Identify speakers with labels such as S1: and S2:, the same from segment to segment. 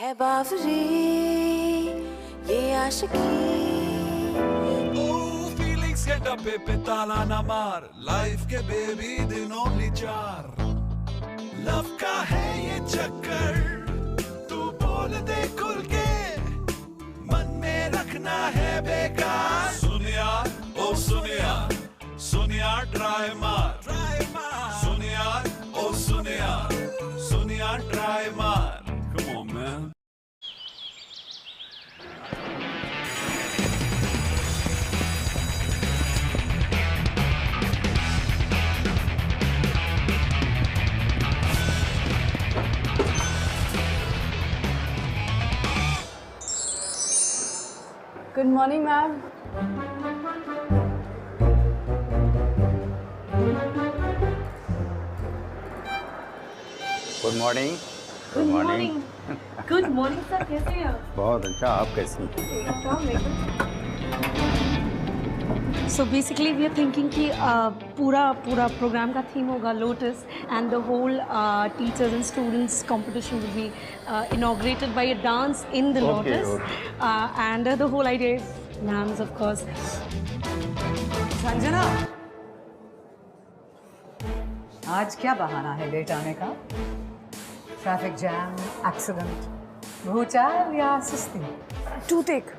S1: है बावरी ये आशिकी
S2: फीलिंग्स के डब्बे पे ताला ना मार लाइफ के बेबी दिन ओनली 4 लव का है ये चक्कर तू बोल दे खुल के मन में रखना है बेकार सुन यार ओ सुन यार ट्राई मार सुन यार ओ सुन यार ट्राई मार come on man
S3: Good morning, ma'am.
S4: Good morning.
S3: Good morning. Good morning, sir. कैसे हैं आप?
S4: बहुत अच्छा, आप कैसी
S3: So basically we are thinking कि पूरा प्रोग्राम का थीम होगा lotus and the whole teachers and students competition will be inaugurated by a dance in the lotus and the whole idea is dance of course.
S5: Sanjana, आज क्या बहाना है late आने का? ट्रैफिक जैम, एक्सीडेंट, भूचाल या सुस्ती?
S3: Toothache.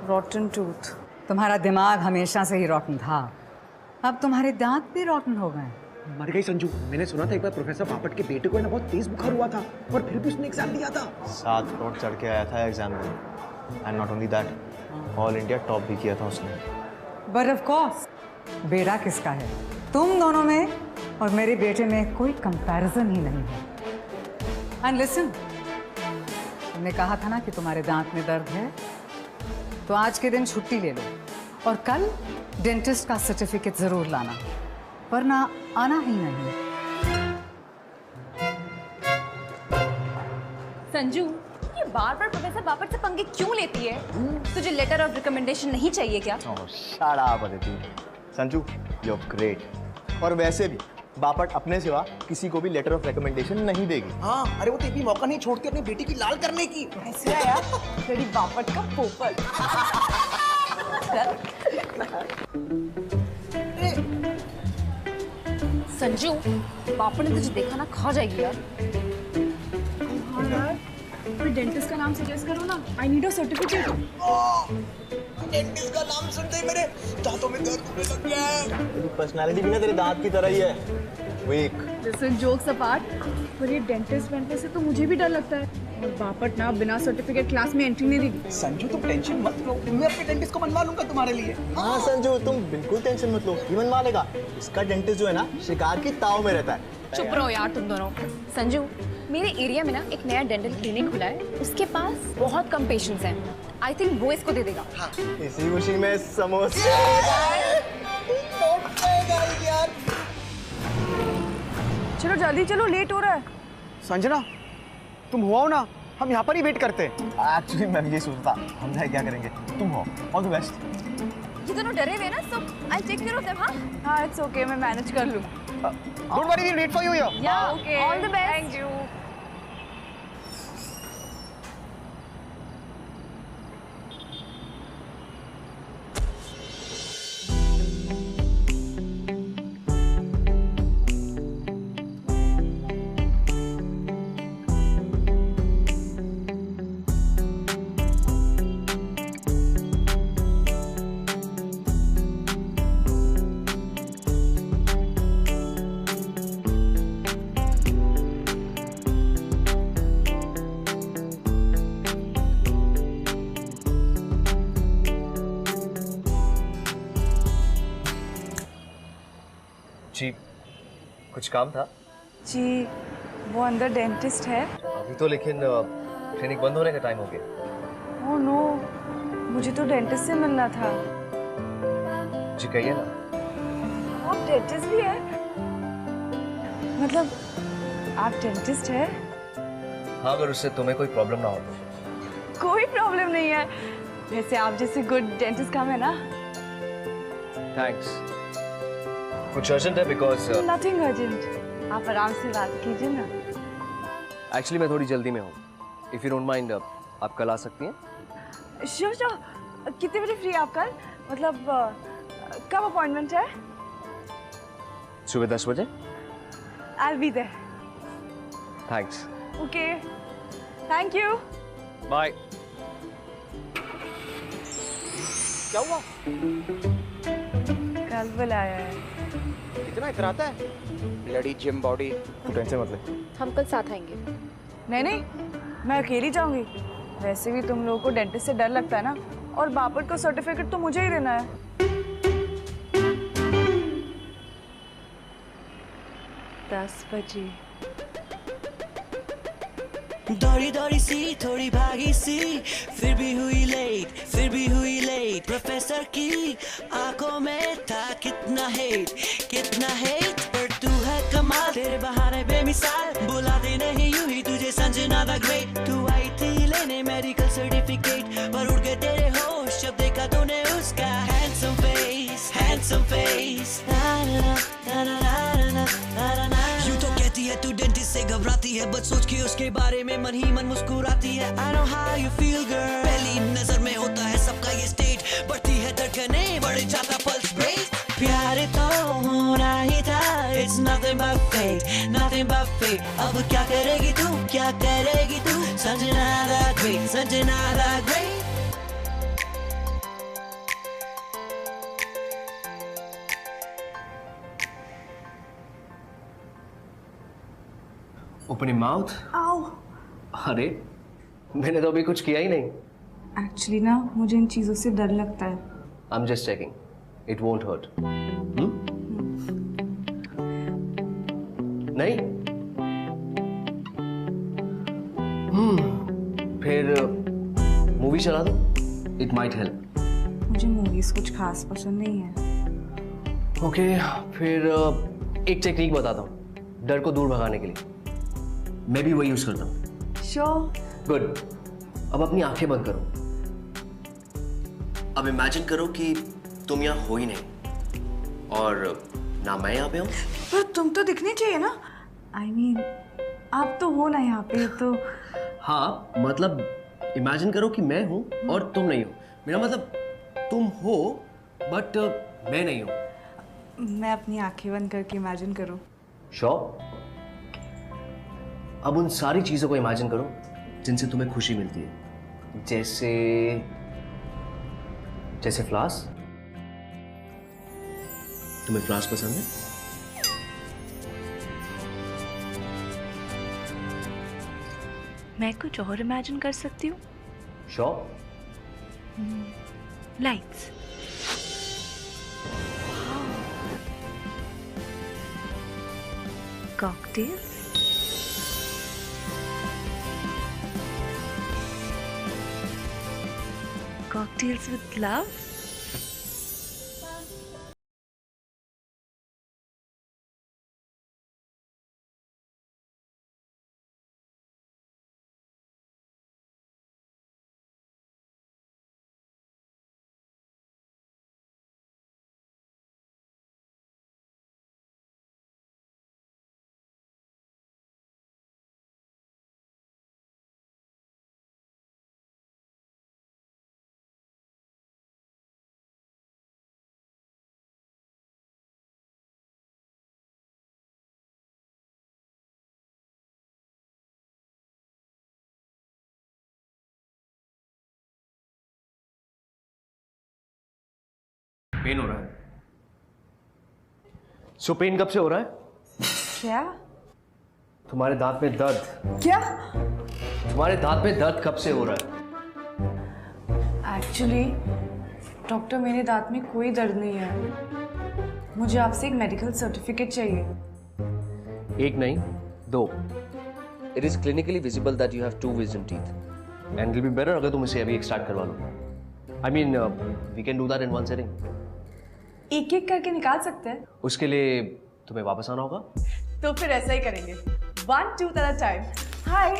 S3: Rotten tooth.
S5: तुम्हारा दिमाग हमेशा से ही रॉटन था, अब तुम्हारे दांत भी रॉटन हो गए।
S6: मर गई संजू। मैंने सुना था एक बार प्रोफेसर पापट के बेटे को ना बहुत तेज बुखार हुआ था और फिर भी उसने एग्जाम दिया था।
S7: 7 करोड़ चढ़ के आया था एग्जाम में and not only that all India top भी किया था उसने।
S5: बट ऑफ कोर्स बेटा किसका है? तुम दोनों में और मेरे बेटे में कोई कंपैरिजन ही नहीं है। एंड लिसन, तुमने कहा था ना कि तुम्हारे दांत में दर्द है, तो आज के दिन छुट्टी ले लो और कल डेंटिस्ट का सर्टिफिकेट जरूर लाना, वरना आना ही नहीं।
S8: संजू, ये बार बार प्रोफेसर बापट से पंगे क्यों लेती है? तुझे लेटर ऑफ रिकमेंडेशन नहीं चाहिए क्या?
S7: Shut up Aditi. Sanju you are great. और वैसे भी बापट अपने सिवा किसी को भी लेटर ऑफ रिकमेंडेशन नहीं देगी।
S6: हाँ, अरे वो तो एक भी मौका नहीं छोड़ती अपनी बेटी की लाल करने की।
S8: ऐसा यार, तेरी बापट का पोपट। संजू, बापट ने तुझे देखा ना खा जाएगी यार।
S3: हाँ यार, कोई डेंटिस्ट का नाम सजेस्ट करो ना। I need a certificate.
S6: Dentist का नाम सुनते ही मेरे दांतों में दर्द होने लग गया है।
S7: तेरी पर्सनालिटी भी ना तेरे दांत की तरह ही है, वीक।
S3: Listen, jokes apart, पर ये डेंटिस्ट बनने से तो मुझे भी डर लगता है और बापट ना बिना सर्टिफिकेट क्लास में एंट्री नहीं देगी।
S6: संजू तुम टेंशन मत लो, मैं अपने डेंटिस्ट को मनवा लूंगा तुम्हारे लिए।
S7: हाँ संजू तुम बिल्कुल टेंशन मत लो, ये मनवा लेगा। इसका डेंटिस्ट जो है ना शिकार की ताव में रहता है।
S8: चुप रहो यार तुम दोनों। संजू, मेरे एरिया में ना एक नया डेंटल क्लिनिक खुला है, उसके पास बहुत कम पेशेंट्स हैं। आई थिंक वो इसको दे देगा।
S7: हाँ। इसी खुशी में समोसे।
S3: चलो जल्दी चलो, लेट हो रहा है।
S6: संजना, तुम हुआ ना, हम यहाँ पर ही वेट करते हैं।
S7: एक्चुअली मैं भी ये सोचता, हम जाए क्या करेंगे। तुम हो, ऑल द बेस्ट।
S8: ये दोनों डरे हुए ना, so I take care of them. हाँ
S3: हाँ, इट्स ओके, मैं मैनेज कर लूँ।
S6: Don't worry, we wait for you here.
S8: Yeah okay, all the best.
S3: Thank you.
S7: जी कुछ काम था?
S3: जी वो अंदर डेंटिस्ट है।
S7: अभी तो लेकिन क्लिनिक बंद होने का टाइम हो गया।
S3: ओह नो, मुझे तो डेंटिस्ट से मिलना था।
S7: जी कहिए ना।
S3: आप डेंटिस्ट भी है? मतलब आप डेंटिस्ट है?
S7: हाँ, अगर उससे तुम्हें कोई प्रॉब्लम ना हो तो।
S3: कोई प्रॉब्लम नहीं है, वैसे आप जैसे गुड डेंटिस्ट कम है ना।
S7: थैंक्स। कुछ अर्जेंट है? बिकॉज
S3: नथिंग अर्जेंट, आप आराम से बात कीजिए ना।
S4: एक्चुअली मैं थोड़ी जल्दी में हूँ. इफ़ यू डोंट माइंड आप कल आ सकती हैं?
S9: Sure sure. कितने बजे फ्री आप कल? मतलब कब अपॉइंटमेंट है?
S4: सुबह 10 बजे.
S9: I'll be there.
S4: Thanks.
S9: Okay. Thank you.
S4: Bye.
S6: क्या हुआ?
S9: कल बुलाया है.
S6: इतना इतराता है? Bloody gym body.
S7: टेंशन मत ले.
S8: हम कल साथ आएंगे.
S9: नहीं नहीं, मैं अकेली जाऊंगी. वैसे भी तुम लोगों को डेंटिस्ट से डर लगता है ना, और बापट को सर्टिफिकेट तो मुझे ही देना है. दस बजे.
S10: दौड़ी दौड़ी सी थोड़ी भागी सी, फिर भी हुई लेट. प्रोफेसर की आंखों में था कितना हेट, पर तू है कमाल. तेरे बहाने बेमिसाल, बुलाते नहीं यूं ही तुझे संजना द ग्रेट. तू आई थी लेने मेडिकल सर्टिफिकेट, पर उड़ गए तेरे होश जब देखा तूने उसका हैंडसम फेस. यूं तो कहती है तू डेंटिस्ट से घबराती है, बट सोच के उसके बारे में मन ही मन मुस्कुराती है. I know how you feel girl. पहली नजर में होता है सबका ये स्टेट, बढ़ती है धड़कने, बढ़ जाता पल्स रेट. प्यार तो होना ही था. It's nothing but fate. अब क्या करेगी तू Sanjana the great.
S4: Open your mouth.
S9: आओ.
S4: अरे मैंने तो अभी कुछ किया ही नहीं.
S9: एक्चुअली ना मुझे इन चीजों से डर लगता है.
S4: I'm just checking. It won't hurt. नहीं? फिर मूवी चला दो. It might help.
S9: मुझे मूवीज कुछ खास पसंद नहीं है.
S4: ओके, फिर एक टेक्निक बताता हूँ डर को दूर भगाने के लिए. मैं भी वही यूज करता हूँ.
S9: श्योर.
S4: गुड. अब अपनी आंखें बंद करो. अब इमेजिन करो कि तुम यहाँ हो ही नहीं, और ना मैं यहाँ पे हूँ.
S9: पर तुम तो दिखनी चाहिए ना. I mean, आप तो हो ना यहाँ पे तो.
S4: हाँ, मतलब इमेजिन करो कि मैं हूँ और तुम नहीं हो. मेरा मतलब तुम हो बट मैं नहीं हूँ.
S9: मैं अपनी आंखें बंद करके इमेजिन करूँ.
S4: श्योर. अब उन सारी चीजों को इमेजिन करो जिनसे तुम्हें खुशी मिलती है. जैसे फ्लावर्स. तुम्हें फ्लावर्स पसंद है?
S9: मैं कुछ और इमेजिन कर सकती हूँ.
S4: Sure.
S9: Lights. Cocktails. Cocktails with love.
S4: Pain हो रहा है. सो पेन कब से हो रहा है?
S9: क्या?
S4: तुम्हारे दांत में दर्द.
S9: क्या?
S4: तुम्हारे दांत में दर्द कब से हो रहा है?
S9: एक्चुअली डॉक्टर, मेरे दांत में कोई दर्द नहीं है. मुझे आपसे एक मेडिकल सर्टिफिकेट चाहिए.
S4: एक नहीं, दो. It is clinically visible that you have 2 wisdom teeth, and it will be better अगर तुम इसे अभी एक्सट्रैक्ट करवा लो. I mean we can do that in one setting.
S9: एक एक करके निकाल सकते हैं.
S4: उसके लिए तुम्हें वापस आना होगा.
S9: तो फिर ऐसा ही करेंगे. 1 2 at a time. Hi,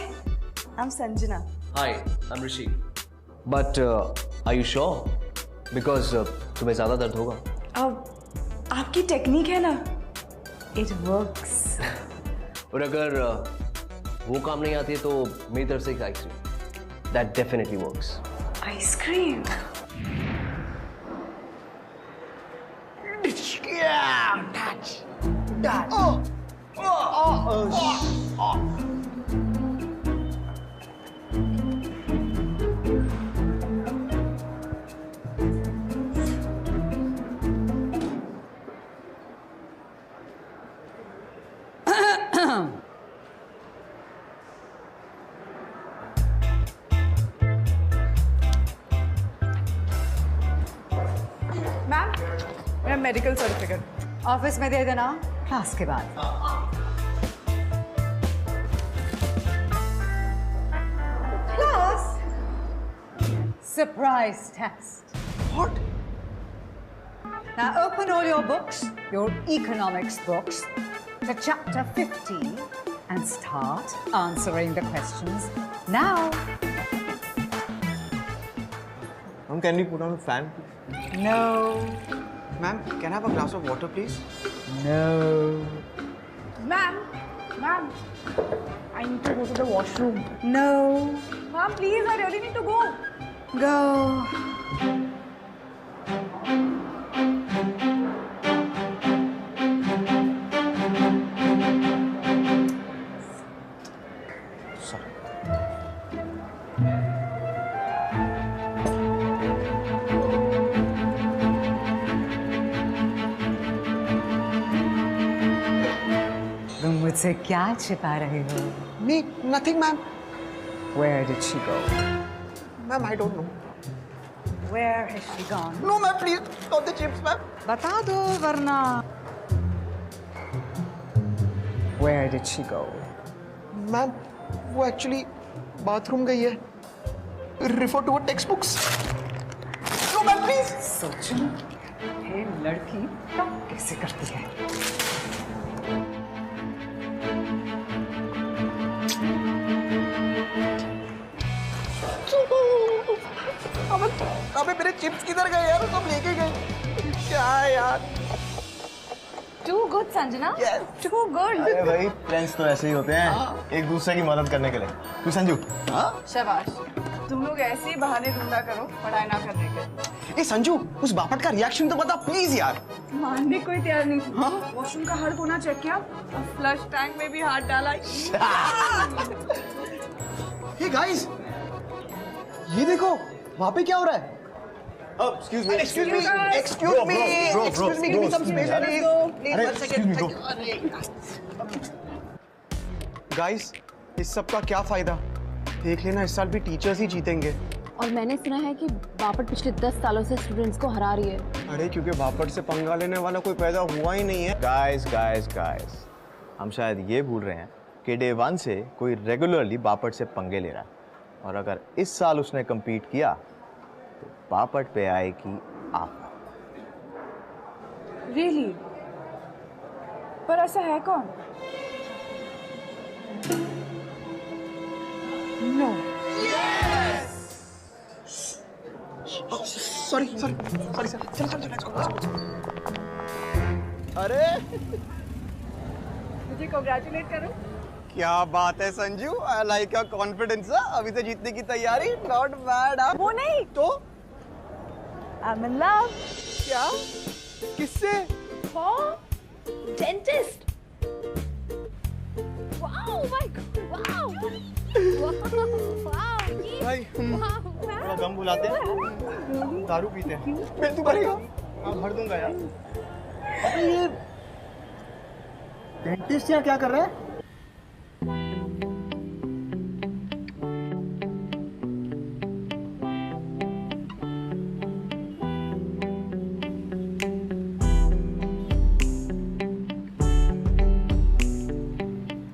S9: I'm Sanjana.
S4: Hi, I'm Rishi. But are you sure? Because तुम्हें ज़्यादा दर्द होगा.
S9: अब आपकी टेक्निक है ना, it works.
S4: और अगर वो काम नहीं आती है तो मेरी तरफ से एक ice cream, that definitely works.
S9: Ice cream? Ma'am, मेरा मेडिकल सर्टिफिकेट
S5: ऑफिस में दे देना क्लास के बाद। Class surprise test.
S6: What?
S5: Now open all your books, your economics books, to chapter 15 and start answering the questions now.
S7: Ma'am, can we put on a fan?
S5: No.
S6: Ma'am, can I have a glass of water, please?
S5: No.
S9: Ma'am, ma'am, I need to go to the washroom.
S5: No.
S9: Ma'am, please, I really need to go.
S5: Go. तुम मुझसे क्या छिपा रहे हो?
S6: Me, nothing, ma'am.
S5: Where did she go?
S6: Ma'am, I don't know.
S5: Where has she gone?
S6: No, ma'am, please, not the chips, ma'am.
S5: बता दो वरना। Where did she go?
S6: Ma'am, वो actually bathroom गई है. Refer to her textbooks. No, ma'am, please.
S5: सोचो, ये लड़की कब कैसे करती है?
S6: अबे मेरे चिप्स किधर गए यार? सब लेके गए। क्या यार?
S8: Too good, Sanjana.
S6: Yes.
S8: Too good.
S7: अरे भाई फ्रेंड्स तो ऐसे ही होते हैं, एक दूसरे की मदद करने के लिए। तू संजू? हाँ?
S9: शाबाश। तुम लोग ऐसे ही बहाने ढूंढा करो पढ़ाई ना करने के।
S6: ए संजू, उस बापट का रिएक्शन तो बता प्लीज यार।
S9: मानने कोई तैयार नहीं। हाँ? वॉशरूम का हर कोना चेक किया और फ्लश टैंक में भी हाथ डाला।
S6: हे गाइस, ये देखो वहाँ पे क्या हो रहा है?
S7: Excuse me.
S6: Excuse me. Excuse me. Excuse me. Give me some space, please. Please, one second. Guys, इस सब का क्या फायदा? देख लेना इस साल भी टीचर्स ही जीतेंगे।
S8: और मैंने सुना है कि बापट पिछले 10 सालों से स्टूडेंट्स को हरा रही है।
S6: अरे क्योंकि बापट से पंगा लेने वाला कोई पैदा हुआ ही नहीं है।
S7: गाइस, हम शायद ये भूल रहे हैं कि डे 1 से कोई रेगुलरली बापट से पंगे ले रहा है, और अगर इस साल उसने कम्पीट किया तो बापट पे आएगी आफत।
S9: Really? पर ऐसा है कौन? No.
S6: Sorry, sir. चलो, let's go. अरे
S9: मुझे congratulate करो।
S6: क्या बात है Sanju, I like your confidence. अभी से जीतने की तैयारी, नॉट बैड।
S9: वो नहीं
S6: तो
S9: I'm in love.
S6: क्या? किससे?
S8: Dentist. Wow, my God, wow.
S6: भाई
S7: थोड़ा दम बुलाते हैं, दारू पीते हैं।
S6: बिल तू भरेगा?
S7: हाँ भर दूंगा यार। अबे ये डेंटिस्ट यार क्या कर रहा है?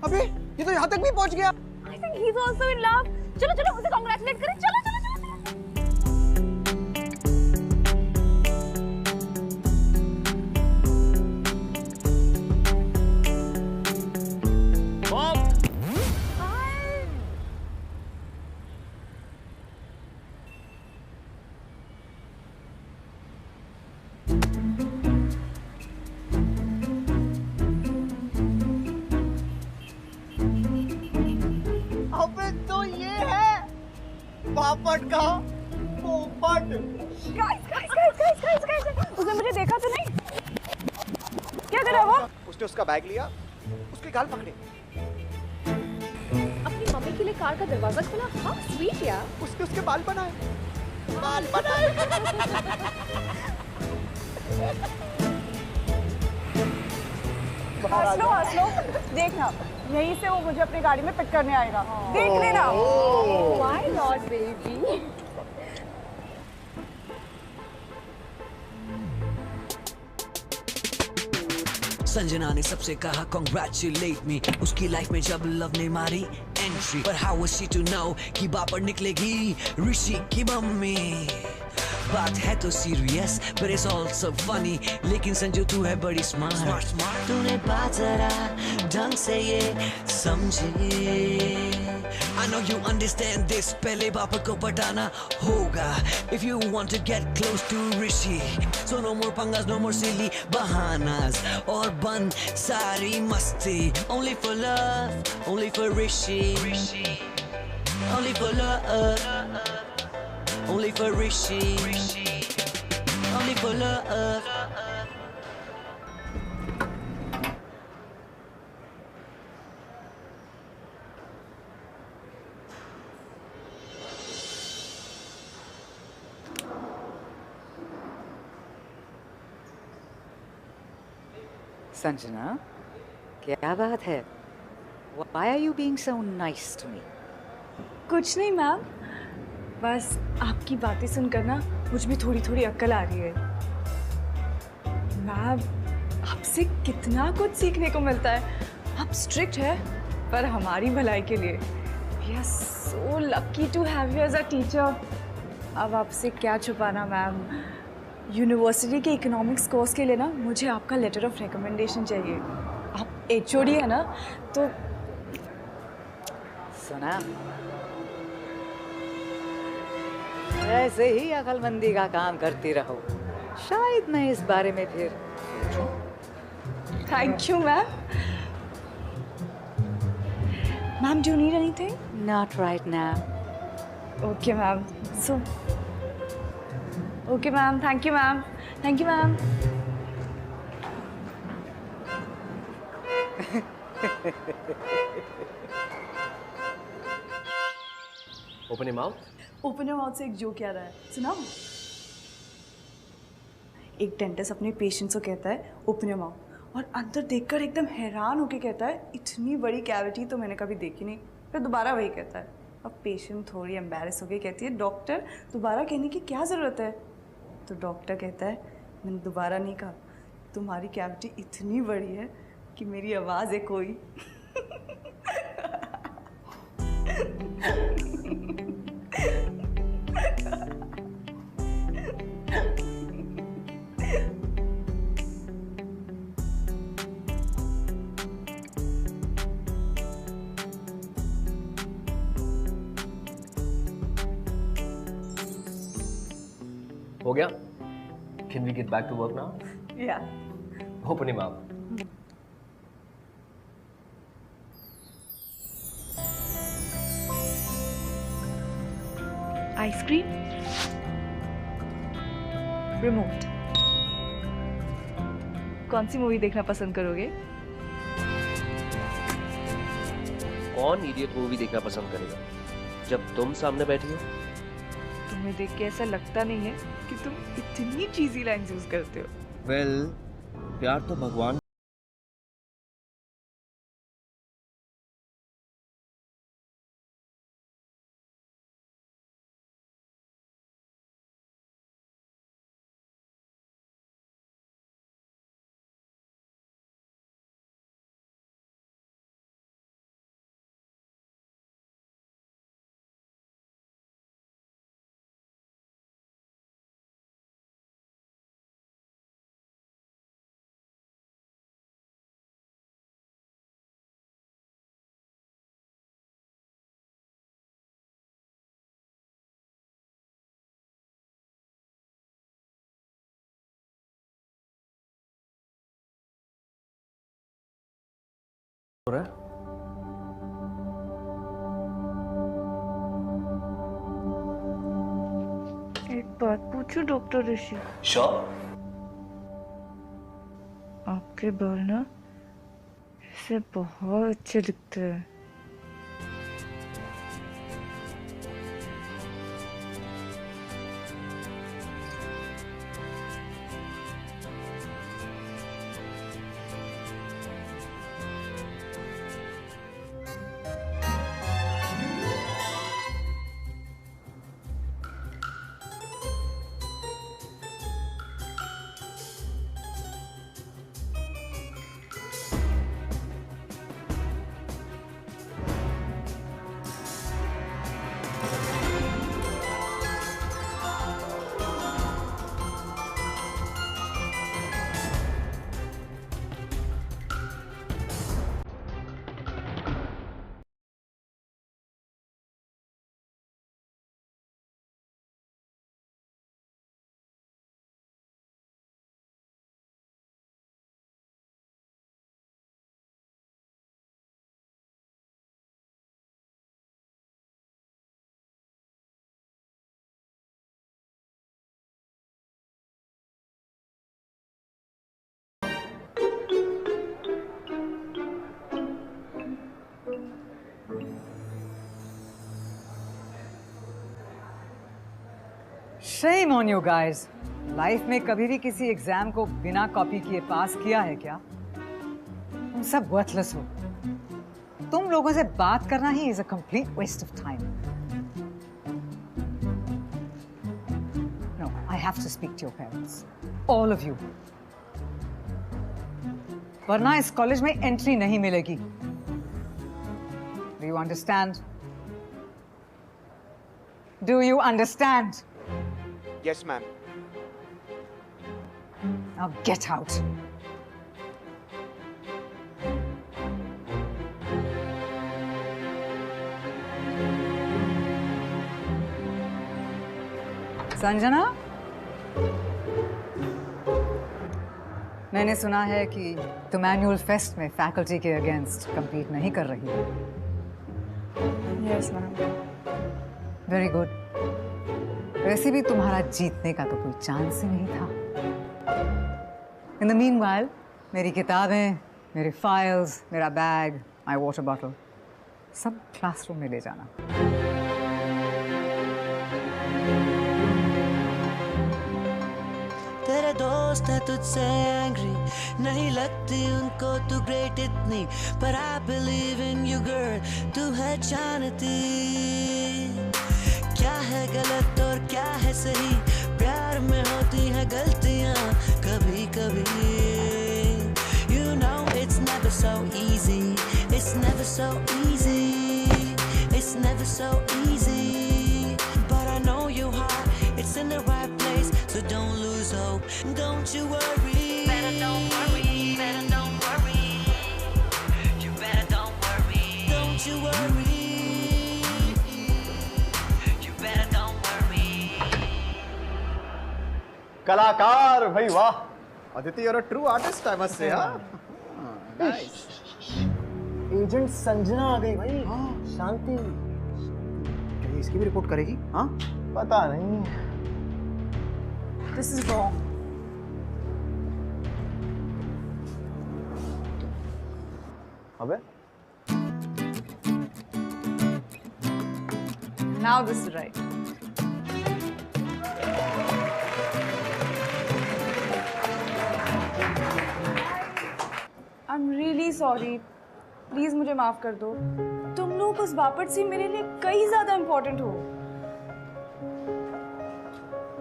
S6: अबे ये तो यहाँ तक भी पहुँच गया।
S8: I think he's also in love. चलो उसे congratulate करें। चलो।
S7: बापट का पोपट।
S9: उसने मुझे देखा तो नहीं? क्या कर रहा है वो?
S6: उसने उसका बैग लिया, उसके गाल पकड़े।
S8: अपनी मम्मी के लिए कार का दरवाजा खोला। हाँ स्वीट यार।
S6: उसने उसके बाल बनाए, बाल बनाए।
S9: हंस लो, देखना यहीं से वो मुझे अपनी गाड़ी में पिक करने आएगा। देख लेना।
S8: Why not, baby?
S10: संजना ने सबसे कहा congratulate me, उसकी लाइफ में जब लव ने मारी एंट्री, पर how was she to know कि बापर निकलेगी ऋषि की मम्मी। बात है तो serious but it's also funny, लेकिन संजू तू है बड़ी स्मार्ट। तूने बात जरा ढंग से ये समझी। I know you understand this, पहले बापर को पटाना होगा if you want to get close to Rishi. So no more पंगास, no more silly बहानास, और बंद सारी मस्ती। Only for love, only for Rishi, only for love, only for Rishi, only for love.
S5: Sanjana, क्या बात है? Why are you being so nice to me?
S9: कुछ नहीं ma'am, बस आपकी बातें सुनकर ना मुझ में थोड़ी थोड़ी अक्ल आ रही है। मैम, आपसे कितना कुछ सीखने को मिलता है। आप स्ट्रिक्ट है पर हमारी भलाई के लिए। We are so lucky to have you as a teacher. अब आपसे क्या छुपाना मैम, यूनिवर्सिटी के इकोनॉमिक्स कोर्स के लिए ना मुझे आपका लेटर ऑफ रिकमेंडेशन चाहिए। आप एचओडी है ना, तो
S5: सुना, ऐसे ही अकलमंदी का काम करती रहो, शायद मैं इस बारे में फिर।
S9: Thank you ma'am. Ma'am, do you need anything?
S5: Not right now.
S9: Okay ma'am. So okay ma'am, thank you ma'am, thank you ma'am.
S4: Open your mouth.
S9: Open your mouth से एक जोक याद आया, सुनाओ। एक डेंटिस्ट अपने पेशेंट को कहता है ओपन योर माउथ, और अंदर देखकर एकदम हैरान होकर कहता है इतनी बड़ी कैविटी तो मैंने कभी देखी नहीं। फिर दोबारा वही कहता है। अब पेशेंट थोड़ी एम्बैरेस होकर कहती है डॉक्टर दोबारा कहने की क्या ज़रूरत है? तो डॉक्टर कहता है मैंने दोबारा नहीं कहा, तुम्हारी कैविटी इतनी बड़ी है कि मेरी आवाज़ है कोई।
S4: हो गया? Can we get back to work now?
S9: Yeah.
S4: Open your mouth.
S9: Ice cream remote. कौन सी मूवी देखना पसंद करोगे?
S4: कौन इडियट मूवी देखना पसंद करेगा जब तुम सामने बैठी हो?
S9: तुम्हें देख के ऐसा लगता नहीं है कि तुम इतनी चीजी लाइन्स यूज करते हो।
S4: Well, प्यार तो भगवान हो रहा है।
S9: बात पूछूं डॉक्टर ऋषि?
S4: श्योर।
S9: आपके बाल ना इससे बहुत अच्छे दिखते हैं।
S5: Shame on you guys. Life में कभी भी किसी एग्जाम को बिना कॉपी किए पास किया है क्या? तुम सब वर्थलेस हो। तुम लोगों से बात करना ही is a complete waste of time. No, I have to speak to your parents, all of you. वरना इस कॉलेज में एंट्री नहीं मिलेगी। Do you understand? Do you understand?
S6: Yes, ma'am.
S5: Now get out. Sanjana, मैंने सुना है कि तुम एनुअल फेस्ट में फैकल्टी के अगेंस्ट compete नहीं कर रही हो।
S9: Yes, ma'am.
S5: Very good. वैसे भी तुम्हारा जीतने का तो कोई चांस ही नहीं था। इन द मीनवाइल मेरी किताबें, मेरे फाइल्स, मेरा बैग, माय वाटर बॉटल सब क्लासरूम में ले जाना।
S10: तेरे दोस्त है तुझसे एंग्री, नहीं लगती उनको तू ग्रेट इतनी, पर I believe in you girl, तू है जानती क्या है गलत और क्या है सही। प्यार में होती है गलतियां कभी कभी। You know it's never so easy, it's never so easy, it's never so easy. But I know your heart, it's in the right place, so don't lose hope, don't you worry. Better don't worry, better don't worry, you better don't worry, don't you worry.
S7: कलाकार भाई वाह। Aditi, you're a true artist, I must say. Nice.
S6: Agent Sanjana आ गई भाई। शांति, क्या ये इसकी भी रिपोर्ट करेगी? हाँ,
S7: पता नहीं।
S9: This is wrong.
S7: अबे
S9: Now this is right. I'm really sorry. Please मुझे माफ कर दो। तुम लोग उस बापट से मेरे लिए कई ज्यादा इम्पोर्टेंट हो।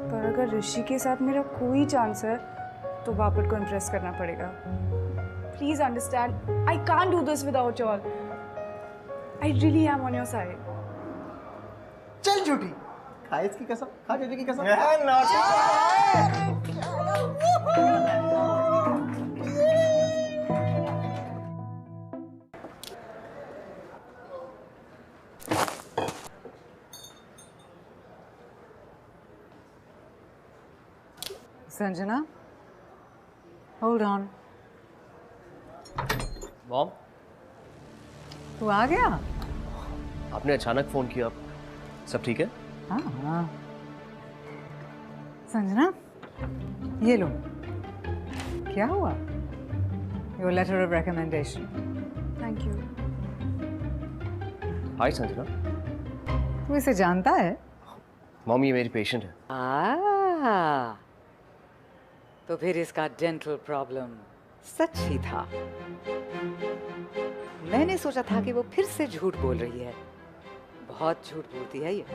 S9: पर अगर ऋषि के साथ मेरा कोई चांस है तो बापट को इम्प्रेस करना पड़ेगा। Please understand, I can't do this without you all. I really am on your side.
S6: चल झूठी, खा इसकी कसम, खा जीजी की कसम।
S5: Sanjana, hold on.
S4: मॉम,
S5: तू आ गया?
S4: आपने अचानक फोन किया, सब ठीक है?
S5: हाँ हाँ। संजना, ये लो। क्या हुआ? Your letter of recommendation.
S9: Thank you.
S4: Hi Sanjana.
S5: तू इसे जानता है?
S4: मॉम, ये मेरी पेशेंट है।
S5: तो फिर इसका डेंटल प्रॉब्लम सच ही था। मैंने सोचा था कि वो फिर से झूठ बोल रही है। बहुत झूठ बोलती है ये।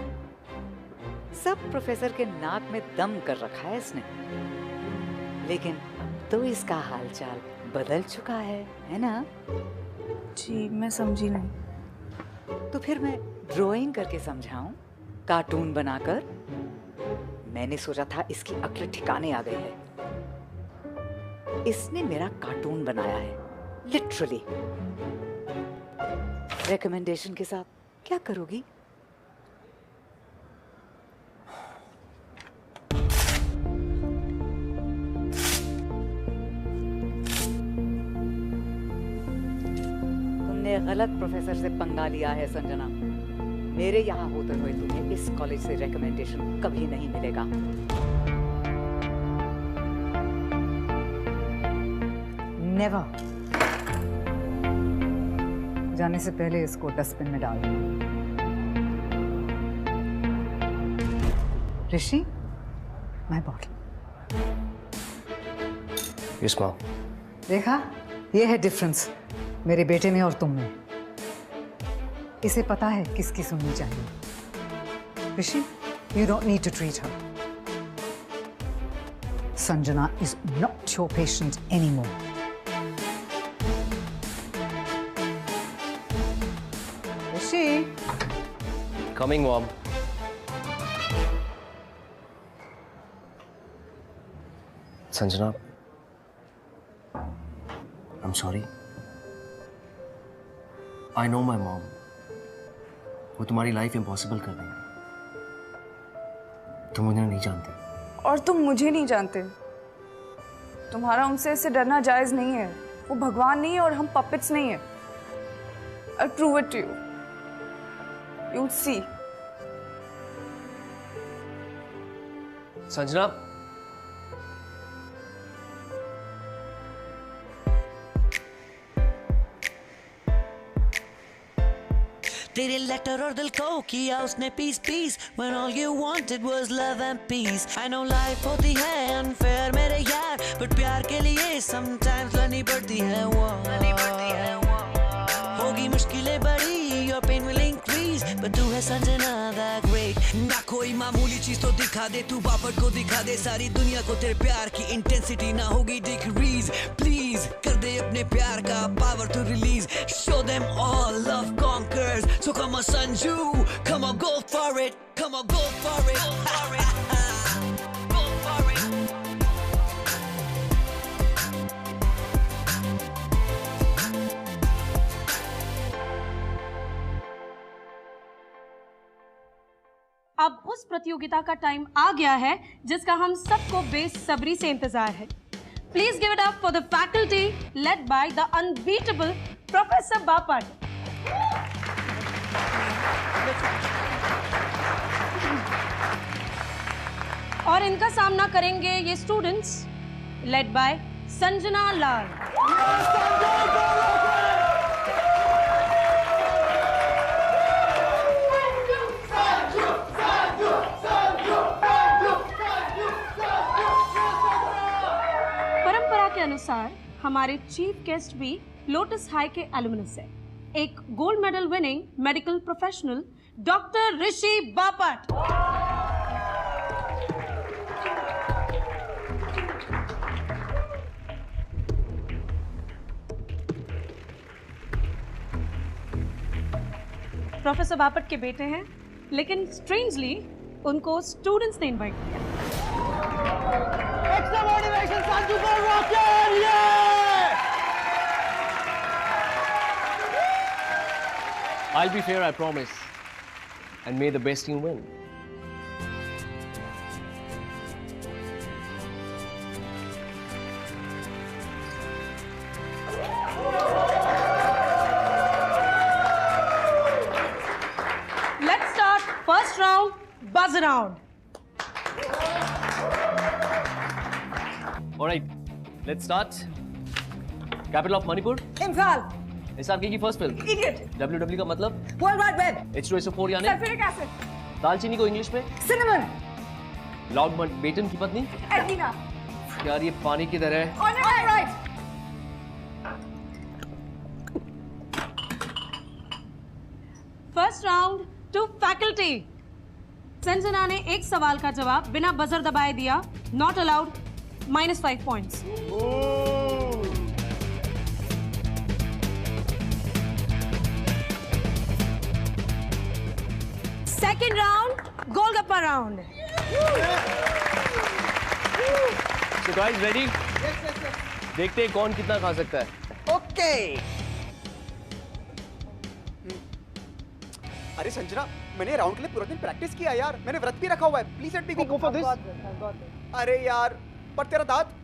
S5: सब प्रोफेसर के नाक में दम कर रखा है इसने। लेकिन अब तो इसका हालचाल बदल चुका है ना?
S9: जी मैं समझी नहीं।
S5: तो फिर मैं ड्राइंग करके समझाऊं, कार्टून बनाकर? मैंने सोचा था इसकी अक्ल ठिकाने आ गई है। इसने मेरा कार्टून बनाया है, लिटरली। रिकमेंडेशन के साथ क्या करोगी? तुमने गलत प्रोफेसर से पंगा लिया है संजना। मेरे यहाँ होते हुए तुम्हें इस कॉलेज से रिकमेंडेशन कभी नहीं मिलेगा। नेवर। जाने से पहले इसको डस्टबिन में डाल दो। ऋषि, माय बॉटल।
S4: Yes mom.
S5: देखा, ये है डिफरेंस मेरे बेटे में और तुम में। इसे पता है किसकी सुननी चाहिए। Rishi, you don't need to treat her. Sanjana is not your patient anymore. Rishi,
S4: coming mom. Sanjana, I'm sorry. I know my mom. वो तुम्हारी लाइफ इम्पॉसिबल कर देंगे। तुम उन्हें नहीं जानते।
S9: और तुम मुझे नहीं जानते। तुम्हारा उनसे ऐसे डरना जायज नहीं है। वो भगवान नहीं है और हम पपेट्स नहीं है। I'll prove it to you. You'll see.
S4: Sanjana,
S10: तेरे लेटर और दिल को किया उसने piece piece when all you wanted was love and peace. I know life होती है unfair मेरे यार, but प्यार के लिए sometimes लड़नी पड़ती है war. होगी मुश्किलें बड़ी, your pain will increase, but तू है संजना that great. ना कोई मामूली चीज तो दिखा दे, तू बापट को दिखा दे सारी दुनिया को तेरे प्यार की इंटेंसिटी ना होगी डिक्रीज. प्लीज कर दे अपने प्यार का power to release. Show them all love conquers. So come on Sanju, come on go for it. Come on go for it. Go for it. Go for it.
S3: अब उस प्रतियोगिता का टाइम आ गया है जिसका हम सबको बेसब्री से इंतजार है। Please give it up for the faculty led by the unbeatable professor Bapat. और इनका सामना करेंगे ये students led by Sanjana Lal. परंपरा के अनुसार हमारे चीफ गेस्ट भी लोटस हाई के एलुमनस है, एक gold medal winning medical professional doctor Rishi Bapat. Professor Bapat के बेटे हैं, लेकिन स्ट्रेंजली उनको स्टूडेंट्स ने इनवाइट किया।
S6: एक्स्ट्रा मोटिवेशन संजू को रॉकेट ये!
S4: I'll be fair, I promise. And may the best team win.
S3: Let's start first round, buzz round.
S4: Alright, let's start. Capital of Manipur?
S5: Imphal.
S4: SRK की first film?
S5: Idiot.
S4: WW का मतलब?
S5: World Wide Web.
S4: H2SO4 यानी?
S5: Sulfuric acid.
S4: दालचीनी को English में?
S5: Cinnamon.
S4: Lord batten की पत्नी?
S5: Edina.
S4: यार ये पानी की तरह है.
S5: On your right.
S3: First round to faculty. Sanjana ने एक सवाल का जवाब बिना बजर दबाए दिया. Not allowed. -5 points. Second round golgappa round.
S4: So guys, ready? देखते हैं कौन कितना खा सकता है.
S6: ओके. अरे संजना, मैंने राउंड के लिए पूरा दिन प्रैक्टिस किया यार. मैंने व्रत भी रखा हुआ है. Please let me go for this. अरे यार, पर तेरा दांत.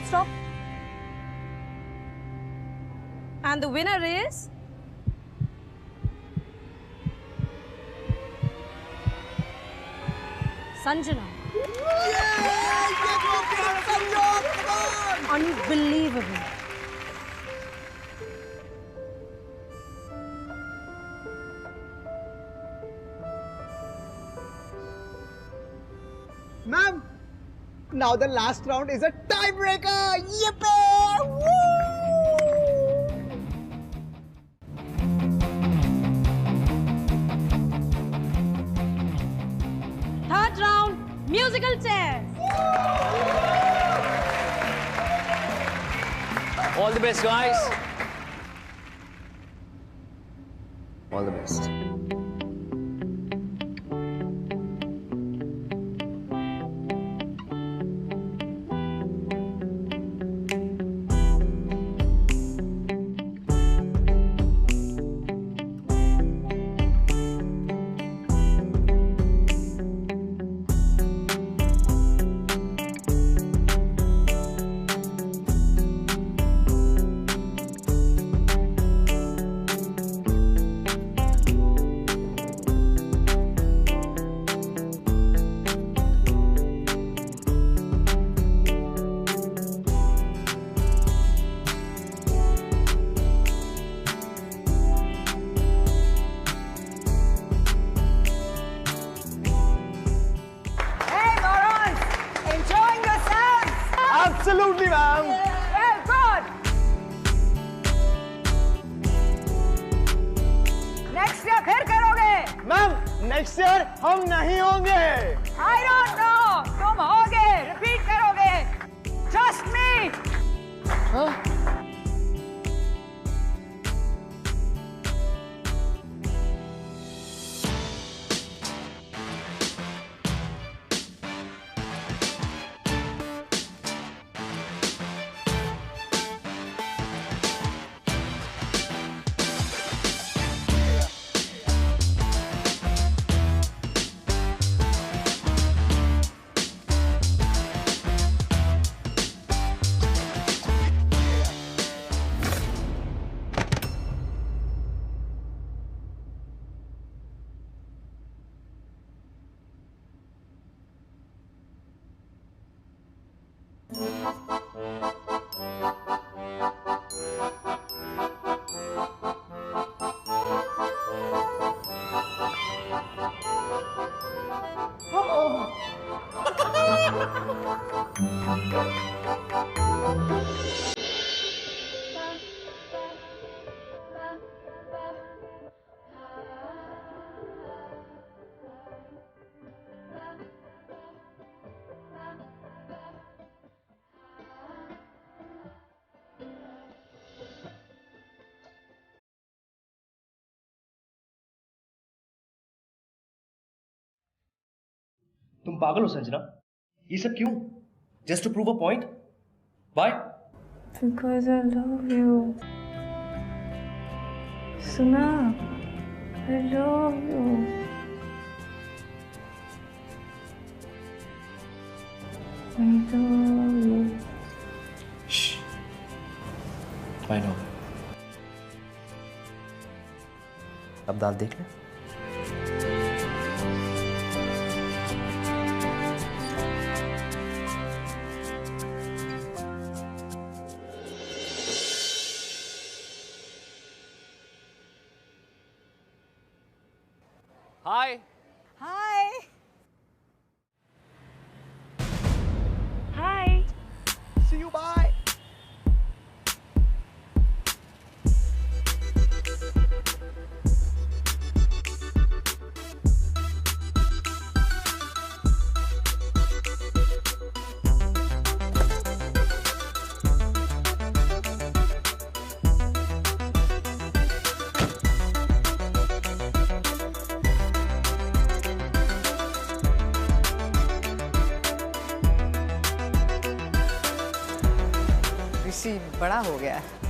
S3: Stop. And the winner is Sanjana. Unbelievable.
S6: Ma'am, now the last round is a tiebreaker. Yippee! Woo!
S3: Third round, musical chairs.
S4: All the best, guys. All the best.
S6: Absolutely, ma'am.
S5: Well, good. Next year फिर करोगे?
S6: Ma'am, next year हम नहीं होंगे.
S5: I don't know. तुम होगे. Repeat करोगे. Trust me.
S4: Huh? तुम पागल हो संजना? ये सब क्यों? Just to prove a point? Why?
S9: Because I love you. सुना, I love you. I love you.
S4: I know. अब दांत देख ले।
S11: Hi.
S5: Hi.
S9: Hi.
S6: See you, bye.
S5: ऋषि बड़ा हो गया है।